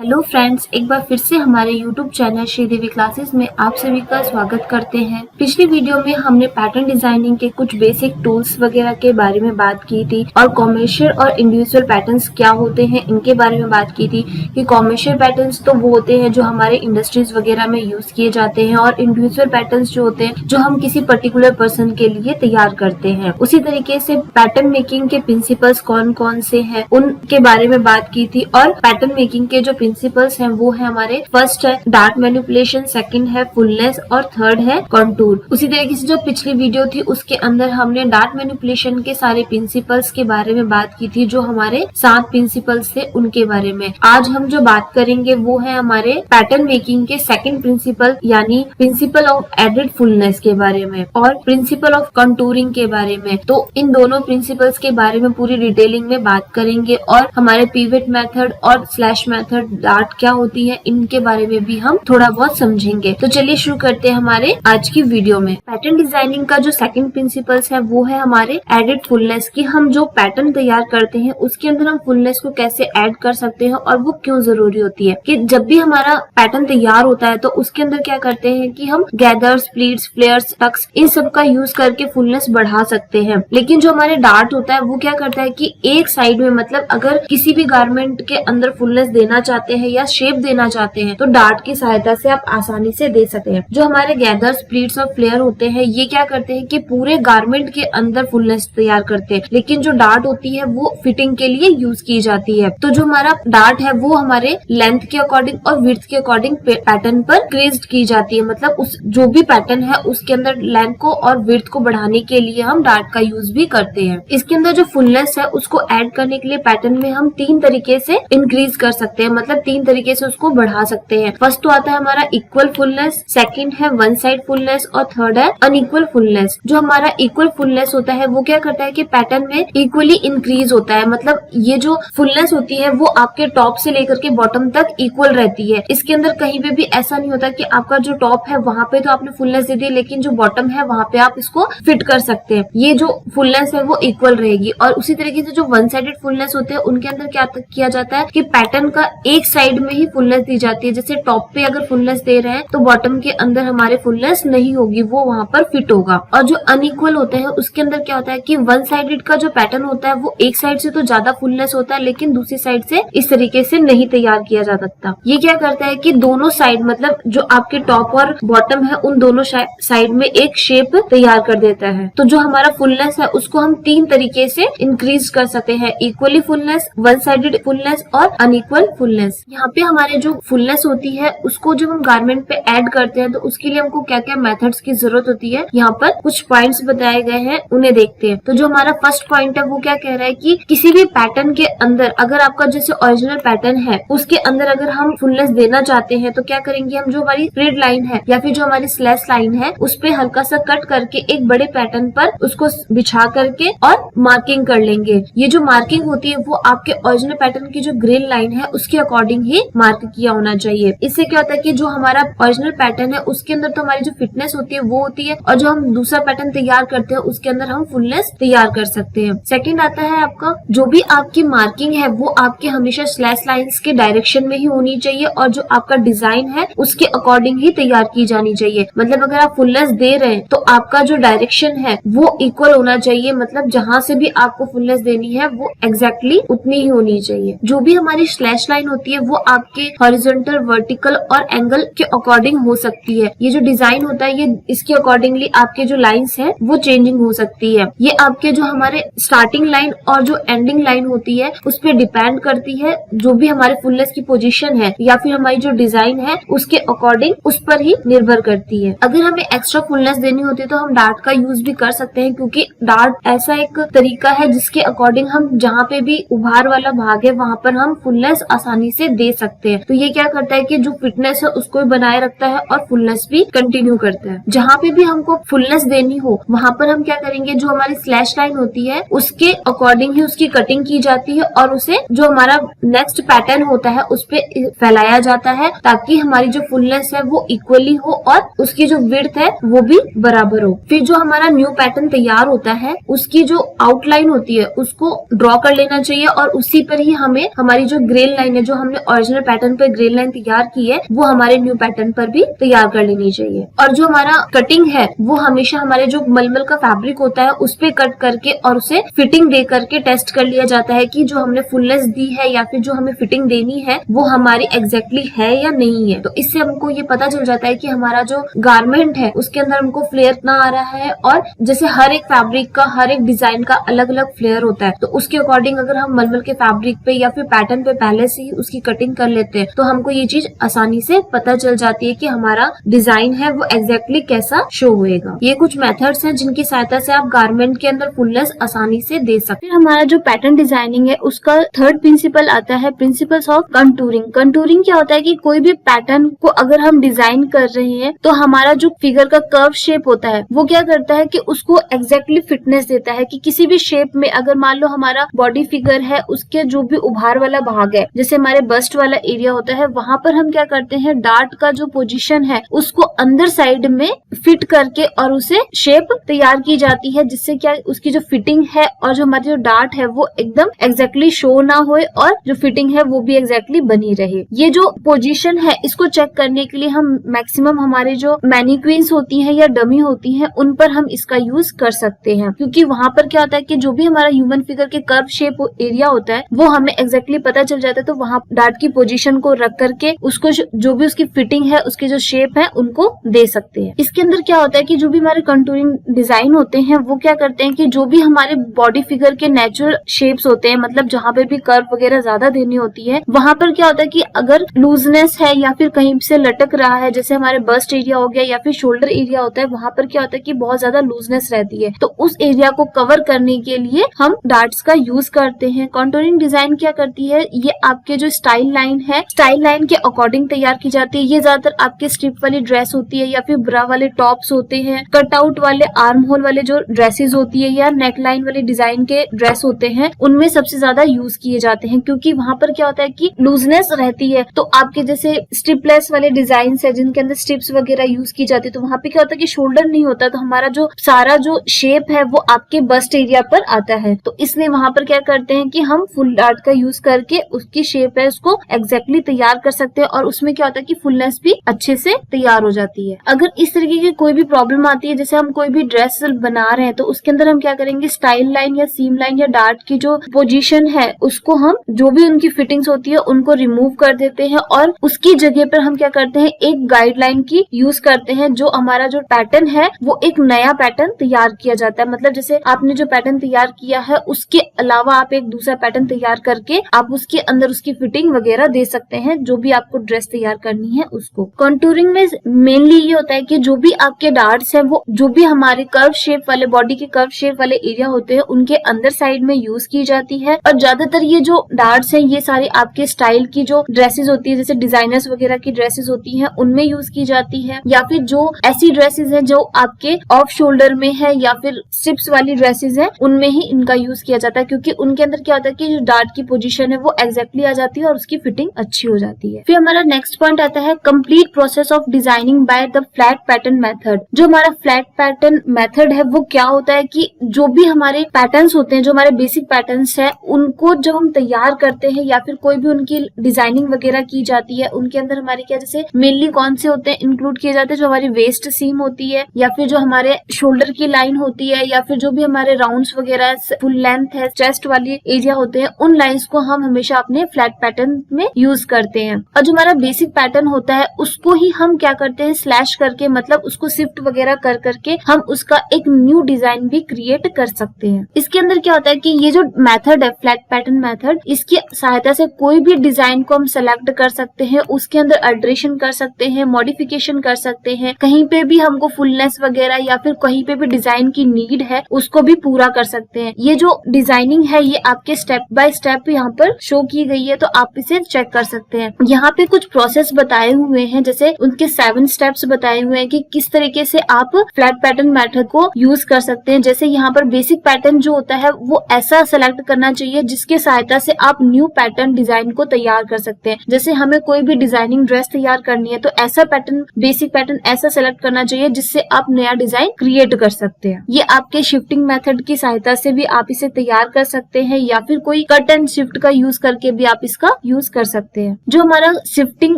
Hello friends, एक बार फिर से हमारे YouTube चैनल श्रीदेवी क्लासेस में आप सभी का स्वागत करते हैं। पिछली वीडियो में हमने पैटर्न डिजाइनिंग के कुछ बेसिक टूल्स वगैरह के बारे में बात की थी और कॉमर्शियल और इंडिविजुअल पैटर्न्स क्या होते हैं इनके बारे में बात की थी कि कॉमर्शियल पैटर्न्स तो वो होते हैं जो हमारे इंडस्ट्रीज वगैरह में यूज किए जाते हैं और इंडिविजुअल पैटर्न्स जो होते हैं जो हम किसी पर्टिकुलर पर्सन के लिए तैयार करते हैं। उसी तरीके से पैटर्न मेकिंग के प्रिंसिपल्स कौन कौन से हैं उनके बारे में बात की थी और पैटर्न मेकिंग के जो प्रिंसिपल्स हैं वो है हमारे फर्स्ट है डार्क मैनिपुलेशन, सेकंड है फुलनेस और थर्ड है कंटूर। उसी तरीके से जो पिछली वीडियो थी उसके अंदर हमने डार्क मैनिपुलेशन के सारे प्रिंसिपल्स के बारे में बात की थी जो हमारे 7 प्रिंसिपल्स थे उनके बारे में। आज हम जो बात करेंगे वो है हमारे पैटर्न मेकिंग के सेकंड प्रिंसिपल यानी प्रिंसिपल ऑफ एडेड फुलनेस के बारे में और प्रिंसिपल ऑफ कंटूरिंग के बारे में। तो इन दोनों प्रिंसिपल्स के बारे में पूरी डिटेलिंग में बात करेंगे और हमारे पिवट मेथड और स्लैश मेथड डार्ट क्या होती है इनके बारे में भी हम थोड़ा बहुत समझेंगे। तो चलिए शुरू करते हैं हमारे आज की वीडियो में। पैटर्न डिजाइनिंग का जो सेकंड प्रिंसिपल्स है वो है हमारे एडेड फुलनेस की। हम जो पैटर्न तैयार करते हैं उसके अंदर हम फुलनेस को कैसे ऐड कर सकते हैं और वो क्यों जरूरी होती है कि जब भी हमारा पैटर्न तैयार होता है तो उसके अंदर क्या करते हैं कि हम गैदर्स, प्लीट्स, फ्लेयर्स, टक्स इन सब का यूज करके फुलनेस बढ़ा सकते हैं। लेकिन जो हमारे डार्ट होता है वो क्या करता है कि एक साइड में मतलब अगर किसी भी गारमेंट के अंदर फुलनेस देना चाहते हैं या शेप देना चाहते हैं तो डार्ट की सहायता से आप आसानी से दे सकते हैं। जो हमारे गैदर्स, प्लीट्स और फ्लेयर होते हैं ये क्या करते हैं कि पूरे गारमेंट के अंदर फुलनेस तैयार करते हैं, लेकिन जो डार्ट होती है वो फिटिंग के लिए यूज की जाती है। तो जो हमारा डार्ट है वो हमारे लेंथ के अकॉर्डिंग और विड्थ के अकॉर्डिंग पैटर्न पर क्रीज्ड की जाती है। मतलब उस जो भी पैटर्न है उसके अंदर लेंथ को और विड्थ को बढ़ाने के लिए हम डार्ट का यूज भी करते हैं। इसके अंदर जो फुलनेस है उसको ऐड करने के लिए पैटर्न में हम 3 तरीके से इंक्रीज कर सकते हैं, मतलब 3 तरीके से उसको बढ़ा सकते हैं। फर्स्ट तो आता है हमारा इक्वल फुलनेस, सेकंड है वन साइड फुलनेस और थर्ड है अनइक्वल फुलनेस। जो हमारा इक्वल फुलनेस होता है वो क्या करता है कि पैटर्न में इक्वली इंक्रीज होता है। मतलब ये जो फुलनेस होती है वो आपके टॉप से लेकर के बॉटम तक इक्वल रहती है। इसके अंदर कहीं पे भी ऐसा नहीं होता कि आपका जो टॉप है वहां पे तो आपने फुलनेस दे दी लेकिन जो बॉटम है वहां पे आप इसको फिट कर सकते हैं। ये जो फुलनेस है वो इक्वल रहेगी। और उसी तरीके से जो वन साइडेड फुलनेस होते हैं उनके अंदर क्या किया जाता है कि पैटर्न का एक साइड में ही फुलनेस दी जाती है। जैसे टॉप पे अगर फुलनेस दे रहे हैं तो बॉटम के अंदर हमारे फुलनेस नहीं होगी, वो वहां पर फिट होगा। और जो अनइक्वल होते हैं उसके अंदर क्या होता है कि वन साइडेड का जो पैटर्न होता है वो एक साइड से तो ज्यादा फुलनेस होता है लेकिन दूसरी साइड से इस तरीके से नहीं तैयार किया जा सकता। ये क्या करता है कि दोनों साइड मतलब जो आपके टॉप और बॉटम है उन दोनों साइड में एक शेप तैयार कर देता है। तो जो हमारा फुलनेस है उसको हम 3 तरीके से इंक्रीज कर सकते हैं, equally fullness, one sided fullness और अनइक्वल फुलनेस। यहाँ पे हमारे जो फुलनेस होती है उसको जब हम गारमेंट पे ऐड करते हैं तो उसके लिए हमको क्या क्या मेथड्स की जरूरत होती है यहाँ पर कुछ पॉइंट्स बताए गए हैं, उन्हें देखते हैं। तो जो हमारा फर्स्ट पॉइंट है वो क्या कह रहा है कि किसी भी पैटर्न के अंदर अगर आपका जैसे ओरिजिनल पैटर्न है उसके अंदर अगर हम फुलनेस देना चाहते हैं तो क्या करेंगे, हम जो हमारी थ्रेड लाइन है या फिर जो हमारी स्लैश लाइन है उस पे हल्का सा कट करके एक बड़े पैटर्न पर उसको बिछा करके और मार्किंग कर लेंगे। ये जो मार्किंग होती है वो आपके ओरिजिनल पैटर्न की जो ग्रेन लाइन है उसके अकॉर्डिंग ही मार्क किया होना चाहिए। इससे क्या होता है कि जो हमारा ओरिजिनल पैटर्न है उसके अंदर तो हमारी जो फिटनेस होती है वो होती है और जो हम दूसरा पैटर्न तैयार करते हैं उसके अंदर हम फुलनेस तैयार कर सकते हैं। सेकंड आता है आपका जो भी आपकी मार्किंग है वो आपके हमेशा स्लैश लाइंस के डायरेक्शन में ही होनी चाहिए और जो आपका डिजाइन है उसके अकॉर्डिंग ही तैयार की जानी चाहिए। मतलब अगर आप फुलनेस दे रहे हैं तो आपका जो डायरेक्शन है वो इक्वल होना चाहिए, मतलब जहां से भी आपको फुलनेस देनी है वो एग्जैक्टली उतनी ही होनी चाहिए। जो भी हमारी स्लैश लाइन होती है वो आपके हॉरिजॉन्टल, वर्टिकल और एंगल के अकॉर्डिंग हो सकती है। ये जो डिजाइन होता है ये इसके अकॉर्डिंगली आपके जो लाइंस है वो चेंजिंग हो सकती है। ये आपके जो हमारे स्टार्टिंग लाइन और जो एंडिंग लाइन होती है उस पर डिपेंड करती है। जो भी हमारे फुलनेस की पोजीशन है या फिर हमारी जो डिजाइन है उसके अकॉर्डिंग उस पर ही निर्भर करती है। अगर हमें एक्स्ट्रा फुलनेस देनी होती है तो हम डार्ट का यूज भी कर सकते हैं क्योंकि डार्ट ऐसा एक तरीका है जिसके अकॉर्डिंग हम जहाँ पे भी उभार वाला भाग है वहाँ पर हम फुलनेस आसानी से दे सकते हैं। तो ये क्या करता है कि जो फिटनेस है उसको भी बनाए रखता है और फुलनेस भी कंटिन्यू करता है। जहाँ पे भी हमको फुलनेस देनी हो वहाँ पर हम क्या करेंगे, जो हमारी स्लैश लाइन होती है उसके अकॉर्डिंग ही उसकी कटिंग की जाती है और उसे जो हमारा नेक्स्ट पैटर्न होता है उस पे फैलाया जाता है ताकि हमारी जो फुलनेस है वो इक्वली हो और उसकी जो विड्थ है वो भी बराबर हो। फिर जो हमारा न्यू पैटर्न तैयार होता है उसकी जो आउटलाइन होती है उसको ड्रॉ कर लेना चाहिए और उसी पर ही हमें हमारी जो ग्रेन लाइन है जो हमने हमने ओरिजिनल पैटर्न पे ग्रेन लाइन तैयार की है वो हमारे न्यू पैटर्न पर भी तैयार कर लेनी चाहिए। और जो हमारा कटिंग है वो हमेशा हमारे जो मलमल का फैब्रिक होता है उस पे कट करके और उसे फिटिंग दे करके टेस्ट कर लिया जाता है कि जो हमने फुलनेस दी है या फिर जो हमें फिटिंग देनी है वो हमारी एग्जैक्टली है या नहीं है। तो इससे हमको ये पता चल जाता है कि हमारा जो गारमेंट है उसके अंदर हमको फ्लेयर ना आ रहा है। और जैसे हर एक फैब्रिक का हर एक डिजाइन का अलग अलग फ्लेयर होता है, तो उसके अकॉर्डिंग अगर हम मलमल के फैब्रिक पे या फिर पैटर्न पे पहले से ही उसकी कटिंग कर लेते हैं तो हमको ये चीज आसानी से पता चल जाती है कि हमारा डिजाइन है वो एग्जैक्टली कैसा शो होएगा। ये कुछ मेथड्स हैं जिनकी सहायता से आप गारमेंट के अंदर फुलनेस आसानी से दे सकते हैं। हमारा जो पैटर्न डिजाइनिंग है उसका थर्ड प्रिंसिपल आता है प्रिंसिपल्स ऑफ कंटूरिंग। कंटूरिंग क्या होता है कि कोई भी पैटर्न को अगर हम डिजाइन कर रहे हैं तो हमारा जो फिगर का कर्व शेप होता है वो क्या करता है कि उसको एग्जैक्टली फिटनेस देता है कि किसी भी शेप में अगर मान लो हमारा बॉडी फिगर है उसके जो भी उभार वाला भाग है जैसे हमारे बस्ट वाला एरिया होता है वहां पर हम क्या करते हैं डार्ट का जो पोजीशन है उसको अंदर साइड में फिट करके और उसे शेप तैयार की जाती है जिससे क्या उसकी जो फिटिंग है और जो हमारी जो डार्ट है वो एकदम एग्जैक्टली शो ना होए और जो फिटिंग है वो भी एग्जैक्टली बनी रहे। ये जो पोजीशन है इसको चेक करने के लिए हम मैक्सिमम हमारे जो मैनिक्वीन्स होती हैं या डमी होती हैं उन पर हम इसका यूज कर सकते हैं, क्योंकि वहां पर क्या होता है कि जो भी हमारा ह्यूमन फिगर के कर्व शेप एरिया होता है वो हमें एग्जैक्टली पता चल जाता है। तो वहां डार्ट की पोजीशन को रख करके उसको जो भी उसकी फिटिंग है उसके जो शेप है उनको दे सकते हैं। इसके अंदर क्या होता है कि जो भी हमारे कंटूरिंग डिजाइन होते हैं वो क्या करते हैं कि जो भी हमारे बॉडी फिगर के नेचुरल शेप्स होते हैं मतलब जहाँ पे भी कर्व वगैरह ज्यादा देनी होती है वहां पर क्या होता है कि अगर लूजनेस है या फिर कहीं से लटक रहा है जैसे हमारे बस्ट एरिया हो गया या फिर शोल्डर एरिया होता है वहां पर क्या होता है कि बहुत ज्यादा लूजनेस रहती है तो उस एरिया को कवर करने के लिए हम डार्ट्स का यूज करते हैं। कंटूरिंग डिजाइन क्या करती है ये आपके जो स्टाइल लाइन है स्टाइल लाइन के अकॉर्डिंग तैयार की जाती है। ये ज्यादातर आपके स्ट्रिप वाली ड्रेस होती है या फिर ब्रा वाले टॉप्स होते हैं, कटआउट वाले आर्म होल वाले जो ड्रेसेस होती है या नेक लाइन वाले डिजाइन के ड्रेस होते हैं उनमें सबसे ज्यादा यूज किए जाते हैं क्योंकि वहां पर क्या होता है कि लूजनेस रहती है। तो आपके जैसे स्ट्रिपलेस वाले डिजाइन है जिनके अंदर स्ट्रिप्स वगैरह यूज की जाती है तो वहां पे क्या होता है कि शोल्डर नहीं होता तो हमारा जो सारा जो शेप है वो आपके बस्ट एरिया पर आता है। तो इसलिए वहां पर क्या करते हैं कि हम फुल डार्ट का यूज करके उसकी शेप है उसको एग्जैक्टली तैयार कर सकते हैं और उसमें क्या होता है कि फुलनेस भी अच्छे से तैयार हो जाती है। अगर इस तरीके की कोई भी प्रॉब्लम आती है जैसे हम कोई भी ड्रेस बना रहे हैं तो उसके अंदर हम क्या करेंगे स्टाइल लाइन या सीम लाइन या डार्ट की जो पोजीशन है उसको हम जो भी उनकी फिटिंग्स होती है उनको रिमूव कर देते हैं और उसकी जगह पर हम क्या करते हैं एक गाइडलाइन की यूज करते हैं। जो हमारा जो पैटर्न है वो एक नया पैटर्न तैयार किया जाता है। मतलब जैसे आपने जो पैटर्न तैयार किया है उसके अलावा आप एक दूसरा पैटर्न तैयार करके आप उसके अंदर उसकी फिटिंग वगैरह दे सकते हैं जो भी आपको ड्रेस तैयार करनी है उसको। कंटूरिंग में मेनली ये होता है कि जो भी आपके डार्ट्स है वो जो भी हमारे कर्व शेप वाले बॉडी के कर्व शेप वाले एरिया होते हैं उनके अंदर साइड में यूज की जाती है। और ज्यादातर ये जो डार्ट्स है ये सारे आपके स्टाइल की जो ड्रेसेस होती है जैसे डिजाइनर्स वगैरह की ड्रेसेस होती है उनमें यूज की जाती है या फिर जो ऐसी ड्रेसेस है जो आपके ऑफ शोल्डर में है या फिर स्ट्रिप्स वाली ड्रेसेस है उनमें ही इनका यूज किया जाता है क्योंकि उनके अंदर क्या होता है कि जो डार्ट की पोजीशन है वो एग्जैक्टली आ जाती है और उसकी फिटिंग अच्छी हो जाती है। फिर हमारा नेक्स्ट पॉइंट आता है complete process of designing by the flat pattern method. जो हमारा फ्लैट पैटर्न मेथड है वो क्या होता है कि जो भी हमारे पैटर्न्स होते हैं जो हमारे बेसिक पैटर्न्स है उनको जब हम तैयार करते हैं या फिर कोई भी उनकी डिजाइनिंग वगैरह की जाती है उनके अंदर हमारे क्या जैसे मेनली कौन से होते हैं इंक्लूड किए जाते हैं जो हमारी वेस्ट सीम होती है या फिर जो हमारे शोल्डर की लाइन होती है या फिर जो भी हमारे राउंड्स वगैरह फुल लेंथ है चेस्ट वाली एरिया होते हैं उन लाइंस को हम हमेशा अपने फ्लैट पैटर्न में यूज करते हैं। और जो हमारा बेसिक पैटर्न होता है उसको ही हम क्या करते हैं स्लैश करके मतलब उसको शिफ्ट वगैरह कर करके हम उसका एक न्यू डिजाइन भी क्रिएट कर सकते हैं। इसके अंदर क्या होता है कि ये जो मेथड है फ्लैट पैटर्न मेथड इसकी सहायता से कोई भी डिजाइन को हम सेलेक्ट कर सकते हैं उसके अंदर अल्टरेशन कर सकते हैं मॉडिफिकेशन कर सकते हैं कहीं पे भी हमको फुलनेस वगैरह या फिर कहीं पे भी डिजाइन की नीड है उसको भी पूरा कर सकते हैं। ये जो डिजाइनिंग है ये आपके स्टेप बाय स्टेप यहाँ पर शो की गई है तो आप इसे चेक कर सकते हैं। यहाँ पे कुछ प्रोसेस बताए हुए हैं जैसे उनके 7 स्टेप्स बताए हुए हैं कि किस तरीके से आप फ्लैट पैटर्न मेथड को यूज कर सकते हैं। जैसे यहाँ पर बेसिक पैटर्न जो होता है वो ऐसा सेलेक्ट करना चाहिए जिसके सहायता से आप न्यू पैटर्न डिजाइन को तैयार कर सकते हैं। जैसे हमें कोई भी डिजाइनिंग ड्रेस तैयार करनी है तो ऐसा पैटर्न बेसिक पैटर्न ऐसा सेलेक्ट करना चाहिए जिससे आप नया डिजाइन क्रिएट कर सकते हैं। ये आपके शिफ्टिंग मेथड की सहायता से भी आप इसे तैयार कर सकते हैं या फिर कोई कट एंड शिफ्ट का यूज करके भी आप इसका का यूज कर सकते हैं। जो हमारा शिफ्टिंग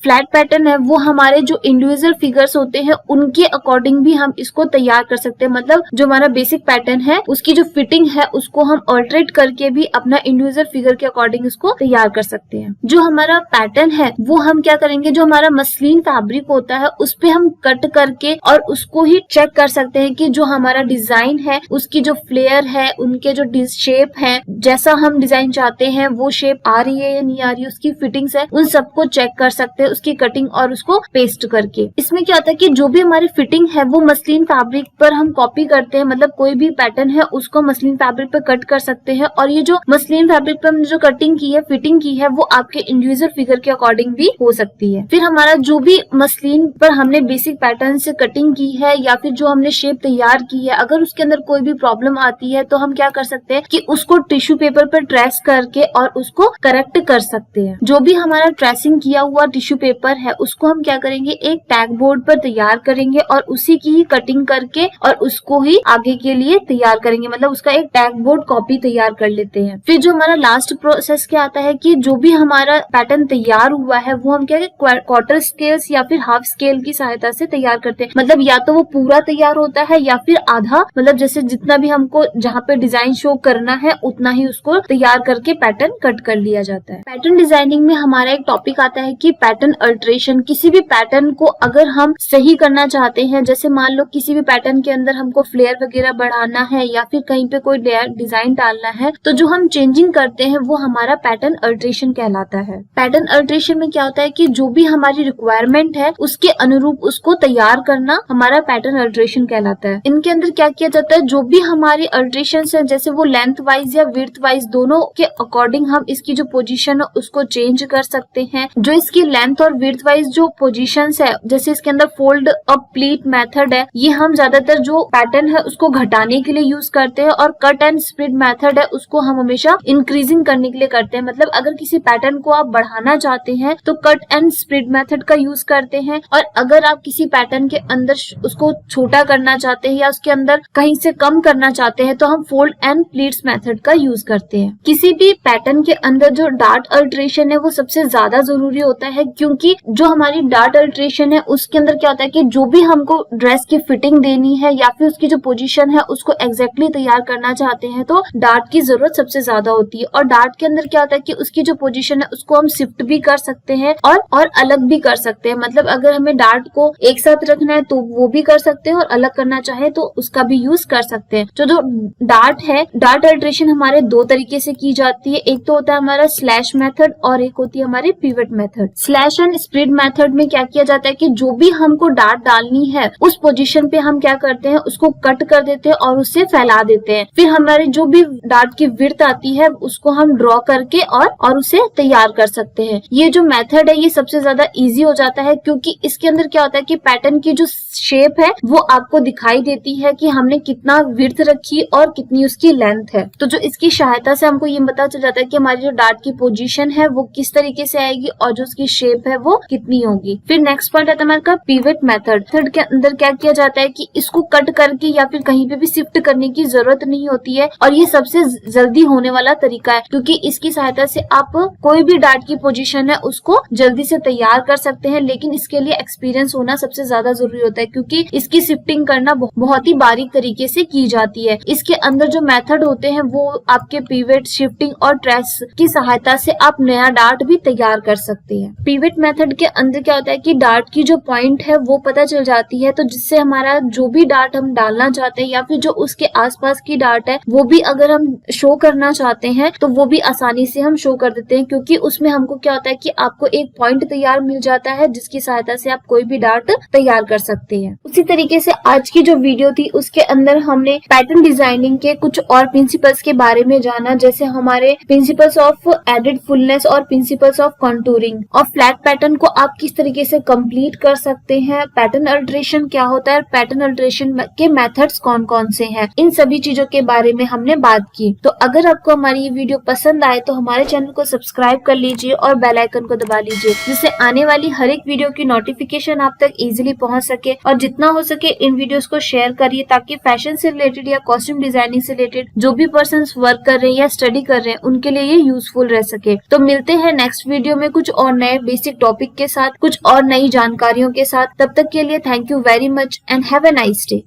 फ्लैट पैटर्न है वो हमारे जो इंडिविजुअल फिगर्स होते हैं उनके अकॉर्डिंग भी हम इसको तैयार कर सकते हैं। मतलब जो हमारा बेसिक पैटर्न है उसकी जो फिटिंग है उसको हम ऑल्टरेट करके भी अपना इंडिविजुअल फिगर के अकॉर्डिंग इसको तैयार कर सकते हैं। जो हमारा पैटर्न है वो हम क्या करेंगे, जो हमारा मसलिन फैब्रिक होता है उस पे हम कट करके और उसको ही चेक कर सकते हैं कि जो हमारा डिजाइन है उसकी जो फ्लेयर है, उनके जो शेप है, जैसा हम डिजाइन चाहते हैं वो शेप आ रही है या नहीं आ रही है, उसकी फिटिंग्स है, उन सबको चेक कर सकते हैं उसकी कटिंग और उसको पेस्ट करके। इसमें क्या होता है कि जो भी हमारी फिटिंग है वो मसलिन फैब्रिक पर हम कॉपी करते हैं। मतलब कोई भी पैटर्न है उसको मसलिन फैब्रिक पर कट कर सकते हैं और ये जो मसलिन फैब्रिक पर हमने जो कटिंग की है, फिटिंग की है, वो आपके इंडिविजुअल फिगर के अकॉर्डिंग भी हो सकती है। फिर हमारा जो भी मसलिन पर हमने बेसिक पैटर्न से कटिंग की है या फिर जो हमने शेप तैयार की है, अगर उसके अंदर कोई भी प्रॉब्लम आती है तो हम क्या कर सकते हैं कि उसको टिश्यू पेपर पर ट्रेस करके और उसको करेक्ट कर सकते हैं। जो भी हमारा ट्रेसिंग किया हुआ टिश्यू पेपर है उसको हम क्या करेंगे, एक टैग बोर्ड पर तैयार करेंगे और उसी की ही कटिंग करके और उसको ही आगे के लिए तैयार करेंगे। मतलब उसका एक टैग बोर्ड कॉपी तैयार कर लेते हैं। फिर जो हमारा लास्ट प्रोसेस क्या आता है कि जो भी हमारा पैटर्न तैयार हुआ है वो हम क्या क्वार्टर स्केल्स या फिर हाफ स्केल की सहायता से तैयार करते हैं। मतलब या तो वो पूरा तैयार होता है या फिर आधा, मतलब जैसे जितना भी हमको जहाँ पे डिजाइन शो करना है उतना ही उसको तैयार करके पैटर्न कट कर लिया जाता है। पैटर्न डिजाइनिंग में हमारा एक टॉपिक आता है कि पैटर्न अल्टरेशन। किसी भी पैटर्न को अगर हम सही करना चाहते हैं, जैसे मान लो किसी भी पैटर्न के अंदर हमको फ्लेयर वगैरह बढ़ाना है या फिर कहीं पे कोई डिजाइन डालना है, तो जो हम चेंजिंग करते हैं वो हमारा पैटर्न अल्टरेशन कहलाता है। पैटर्न अल्टरेशन में क्या होता है कि जो भी हमारी रिक्वायरमेंट है उसके अनुरूप उसको तैयार करना हमारा पैटर्न अल्टरेशन कहलाता है। इनके अंदर क्या किया जाता है, जो भी हमारी अल्टरेशन है जैसे वो लेंथ वाइज या विड्थ वाइज दोनों के अकॉर्डिंग हम इसकी जो पोजीशन है उसको चेंज कर सकते हैं। जो इसकी लेंथ और विड्थ वाइज जो पोजीशंस है, जैसे इसके अंदर फोल्ड अप प्लीट मेथड है, ये हम ज्यादातर जो पैटर्न है उसको घटाने के लिए यूज करते हैं और कट एंड स्प्रेड मेथड है उसको हम हमेशा इंक्रीजिंग करने के लिए करते हैं। मतलब अगर किसी पैटर्न को आप बढ़ाना चाहते हैं तो कट एंड स्प्रेड मेथड का यूज करते हैं, और अगर आप किसी पैटर्न के अंदर उसको छोटा करना चाहते हैं या उसके अंदर कहीं से कम करना चाहते हैं तो हम फोल्ड एंड प्लीट्स मेथड का यूज करते हैं। किसी भी पैटर्न के अंदर जो डार्ट अल्टरेशन है वो सबसे ज्यादा जरूरी होता है, क्योंकि जो हमारी डार्ट अल्टरेशन है उसके अंदर क्या होता है कि जो भी हमको ड्रेस की फिटिंग देनी है या फिर उसकी जो पोजीशन है उसको एग्जैक्टली तैयार करना चाहते हैं तो डार्ट की जरूरत सबसे ज्यादा होती है। और डार्ट के अंदर क्या होता है कि उसकी जो पोजीशन है उसको हम शिफ्ट भी कर सकते हैं और अलग भी कर सकते हैं। मतलब अगर हमें डार्ट को एक साथ रखना है तो वो भी कर सकते हैं और अलग करना चाहे तो उसका भी यूज कर सकते हैं। जो डार्ट है, डार्ट अल्टरेशन हमारे दो तरीके से की जाती है। एक तो होता है हमारा स्लैश मेथड और एक होती है हमारी pivot method. Slash and spread method में क्या किया जाता है कि जो भी हमको डार्ट डालनी है उस पोजीशन पे हम क्या करते हैं, उसको कट कर देते हैं और उससे फैला देते हैं। फिर हमारे जो भी डार्ट की विड्थ आती है उसको हम ड्रॉ करके और उसे तैयार कर सकते हैं। ये जो मेथड है ये सबसे ज्यादा इजी हो जाता है, क्योंकि इसके अंदर क्या होता है कि पैटर्न की जो शेप है वो आपको दिखाई देती है कि हमने कितना विड्थ रखी और कितनी उसकी लेंथ है। तो जो इसकी सहायता से हमको ये पता चल जाता है कि हमारी जो डार्ट की पोजीशन है वो किस तरीके से आएगी और जो उसकी शेप है वो कितनी होगी। फिर नेक्स्ट पॉइंट आता है हमारा पिवट मेथड। मेथड के अंदर क्या किया जाता है कि इसको कट करके या फिर कहीं पे भी शिफ्ट करने की जरूरत नहीं होती है और ये सबसे जल्दी होने वाला तरीका है, क्योंकि इसकी सहायता से आप कोई भी डार्ट की पोजीशन है उसको जल्दी से तैयार कर सकते हैं। लेकिन इसके लिए एक्सपीरियंस होना सबसे ज्यादा जरूरी होता है, क्योंकि इसकी शिफ्टिंग करना बहुत ही बारीक तरीके से की जाती है। इसके अंदर जो मेथड होते हैं वो आपके पिवट, शिफ्टिंग और ट्रेस की सहायता से आप नया डार्ट भी तैयार कर सकते हैं। पिवट मेथड के अंदर क्या होता है कि डार्ट की जो पॉइंट है वो पता चल जाती है, तो जिससे हमारा जो भी डार्ट हम डालना चाहते हैं या फिर जो उसके आसपास की डार्ट है वो भी अगर हम शो करना चाहते हैं तो वो भी आसानी से हम शो कर देते हैं, क्योंकि उसमें हमको क्या होता है कि आपको एक पॉइंट तैयार मिल जाता है जिसकी सहायता से आप कोई भी डार्ट तैयार कर सकते हैं। उसी तरीके से आज की जो वीडियो थी उसके अंदर हमने पैटर्न डिजाइनिंग के कुछ और प्रिंसिपल्स के बारे में जाना, जैसे हमारे प्रिंसिपल्स ऑफ एडेड फुलनेस और प्रिंसिपल्स ऑफ कंटूरिंग। और फ्लैट पैटर्न को आप किस तरीके से कंप्लीट कर सकते हैं, पैटर्न अल्टरेशन क्या होता है, पैटर्न अल्टरेशन के मेथड्स कौन कौन से हैं, इन सभी चीजों के बारे में हमने बात की। तो अगर आपको हमारी ये वीडियो पसंद आए तो हमारे चैनल को सब्सक्राइब कर लीजिए और बेल आइकन को दबा लीजिए, जिससे आने वाली हर एक वीडियो की नोटिफिकेशन आप तक इजीली पहुंच सके। और जितना हो सके इन वीडियोस को शेयर करिए, ताकि फैशन से रिलेटेड या कॉस्ट्यूम डिजाइनिंग से रिलेटेड जो भी पर्सन्स वर्क कर रहे हैं या स्टडी कर रहे हैं उनके लिए ये यूजफुल रह सके। तो मिलते हैं नेक्स्ट वीडियो में कुछ और नए बेसिक टॉपिक के साथ, कुछ और नई जानकारियों के साथ। तब तक के लिए thank you very much and have a nice day.